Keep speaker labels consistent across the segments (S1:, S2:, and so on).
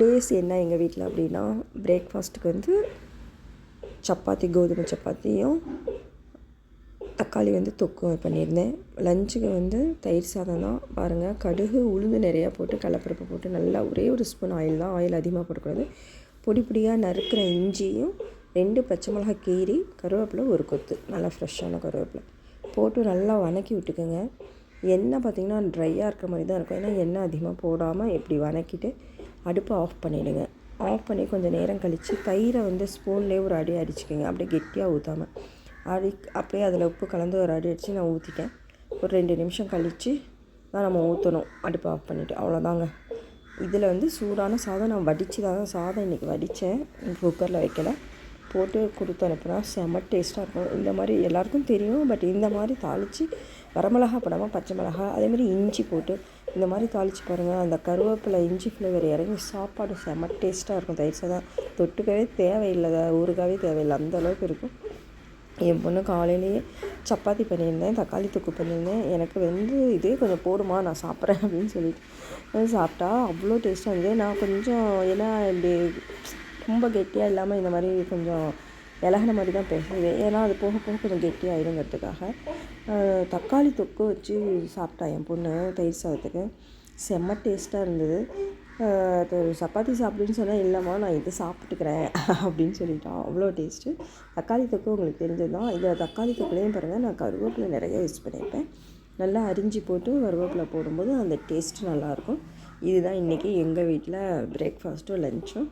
S1: Days என்ன எங்கள் வீட்டில் அப்படின்னா, பிரேக்ஃபாஸ்ட்டுக்கு வந்து சப்பாத்தி, கோதுமை சப்பாத்தியும் தக்காளி வந்து தொக்கும் பண்ணியிருந்தேன். லஞ்சுக்கு வந்து தயிர் சாதம் தான். பாருங்கள், கடுகு உளுந்து நிறையா போட்டு கடலப்பருப்பு போட்டு நல்லா ஒரே ஒரு ஸ்பூன் ஆயில் தான், ஆயில் அதிகமாக போடக்கூடாது. பொடி பொடியாக நறுக்கிற இஞ்சியும் 2 பச்சை மிளகாய் கீரி, கருவேப்பிலை ஒரு கொத்து, நல்லா ஃப்ரெஷ்ஷான கருவேப்பிலை போட்டு நல்லா வதக்கி விட்டுக்கோங்க. எண்ணெய் பார்த்திங்கன்னா ட்ரையாக இருக்கிற மாதிரி தான் இருக்கும். ஏன்னா எண்ணெய் அதிகமாக போடாமல் இப்படி வதக்கிட்டு அடுப்பை ஆஃப் பண்ணிவிடுங்க. ஆஃப் பண்ணி கொஞ்சம் நேரம் கழித்து தயிரை வந்து ஸ்பூன்லேயே ஒரு அடி அடிச்சுக்கோங்க. அப்படியே கெட்டியாக ஊற்றாமல் அப்படியே அதில் உப்பு கலந்து ஒரு அடி அடித்து நான் ஊற்றிட்டேன். ஒரு 2 நிமிஷம் கழித்து தான் நம்ம ஊற்றணும். அடுப்பை ஆஃப் பண்ணிவிட்டு அவ்வளோதாங்க. இதில் வந்து சூடான சாதம் நான் வடித்து தான் சாதம் இன்றைக்கி வடித்தேன், குக்கரில் வைக்கல. போட்டு கொடுத்து அனுப்புனா செம்ம டேஸ்ட்டாக இருக்கும். இந்த மாதிரி எல்லாேருக்கும் தெரியும், பட் இந்த மாதிரி தாளித்து வரமிளகா போடாமல் பச்சை மிளகா அதேமாதிரி இஞ்சி போட்டு இந்த மாதிரி தாளித்து பாருங்கள். அந்த கருவேப்பிலை இஞ்சி ஃப்ளேவர் இறங்கி சாப்பாடு செம்ம டேஸ்ட்டாக இருக்கும். தயிர் சாதம் தொட்டுக்கவே தேவையில்லை, ஊறுகாவே தேவையில்லை, அந்தளவுக்கு இருக்கும். என் பொண்ணு காலையிலேயே சப்பாத்தி பண்ணியிருந்தேன், தக்காளி தொக்கு பண்ணியிருந்தேன். எனக்கு வந்து இதே கொஞ்சம் போடுமா, நான் சாப்பிட்றேன் அப்படின்னு சொல்லிட்டு சாப்பிட்டா அவ்வளோ டேஸ்ட்டாக இருந்தது. நான் கொஞ்சம் ஏன்னா இப்படி ரொம்ப கெட்டியாக இல்லாமல் இந்த மாதிரி கொஞ்சம் இலகுன மாதிரி தான் பேசுவேன், ஏன்னா அது போக போக கொஞ்சம் கெட்டியாகிடுங்கிறதுக்காக. தக்காளி தொக்கு வச்சு சாப்பிட்டா என் பொண்ணு தயிர் சாதத்துக்கு, செம்ம டேஸ்ட்டாக இருந்தது. சப்பாத்தி சாப்பிடுன்னு சொன்னால், இல்லைம்மா நான் இது சாப்பிட்டுக்கிறேன் அப்படின்னு சொல்லிட்டான். அவ்வளோ டேஸ்ட்டு. தக்காளி தொக்கு உங்களுக்கு தெரிஞ்சது தான். இதில் தக்காளி தொக்குலேயும் பாருங்கள், நான் கருவேப்பிலை நிறைய யூஸ் பண்ணியிருப்பேன். நல்லா அரிஞ்சு போட்டு கருவேப்பிலை போடும்போது அந்த டேஸ்ட்டு நல்லாயிருக்கும். இதுதான் இன்றைக்கி எங்கள் வீட்டில் பிரேக்ஃபாஸ்ட்டும் லஞ்சும்.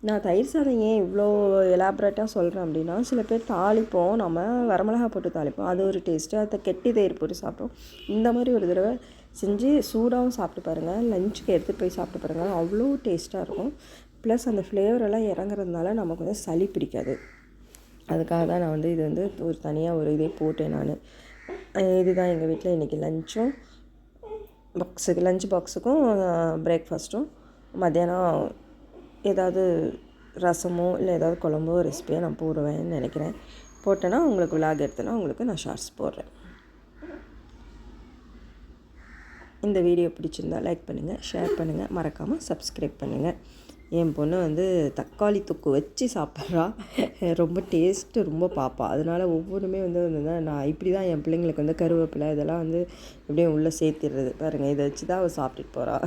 S1: நான் தயிர் சாதம் ஏன் இவ்வளோ எலாபரேட்டாக சொல்கிறேன் அப்படின்னா, சில பேர் தாளிப்போம், நம்ம வரமிளகா போட்டு தாளிப்போம், அது ஒரு டேஸ்ட்டு. அதை கெட்டி தயிர் போட்டு சாப்பிட்டோம். இந்த மாதிரி ஒரு தடவை செஞ்சு சூடாகவும் சாப்பிட்டு பாருங்கள், லஞ்சுக்கு எடுத்துகிட்டு போய் சாப்பிட்டு பாருங்கள், அவ்வளோ டேஸ்ட்டாக இருக்கும். ப்ளஸ் அந்த ஃப்ளேவரெல்லாம் இறங்குறதுனால நமக்கு வந்து சளி பிடிக்காது. அதுக்காக தான் நான் வந்து இது வந்து ஒரு தனியாக ஒரு இதே போட்டேன் நான். இதுதான் எங்கள் வீட்டில் இன்றைக்கி லஞ்சும் லஞ்ச் பாக்ஸுக்கும் பிரேக்ஃபாஸ்ட்டும். மத்தியானம் ஏதாவது ரசமோ இல்லை ஏதாவது குழம்போ ரெசிபியாக நான் போடுவேன்னு நினைக்கிறேன். போட்டேன்னா உங்களுக்கு விலாக் எடுத்தேன்னா உங்களுக்கு நான் ஷார்ட்ஸ் போடுறேன். இந்த வீடியோ பிடிச்சிருந்தா லைக் பண்ணுங்கள், ஷேர் பண்ணுங்கள், மறக்காமல் சப்ஸ்கிரைப் பண்ணுங்கள். என் பொண்ணு வந்து தக்காளி தொக்கு வச்சு சாப்பிட்றா, ரொம்ப டேஸ்ட்டு ரொம்ப பார்ப்பா. அதனால் ஒவ்வொன்றுமே வந்து நான் இப்படி தான் என் பிள்ளைங்களுக்கு வந்து கருவேப்பிலை இதெல்லாம் வந்து எப்படியும் உள்ளே சேர்த்திடுறது. பாருங்கள், இதை வச்சு தான் அவள் சாப்பிட்டுட்டு போகிறா.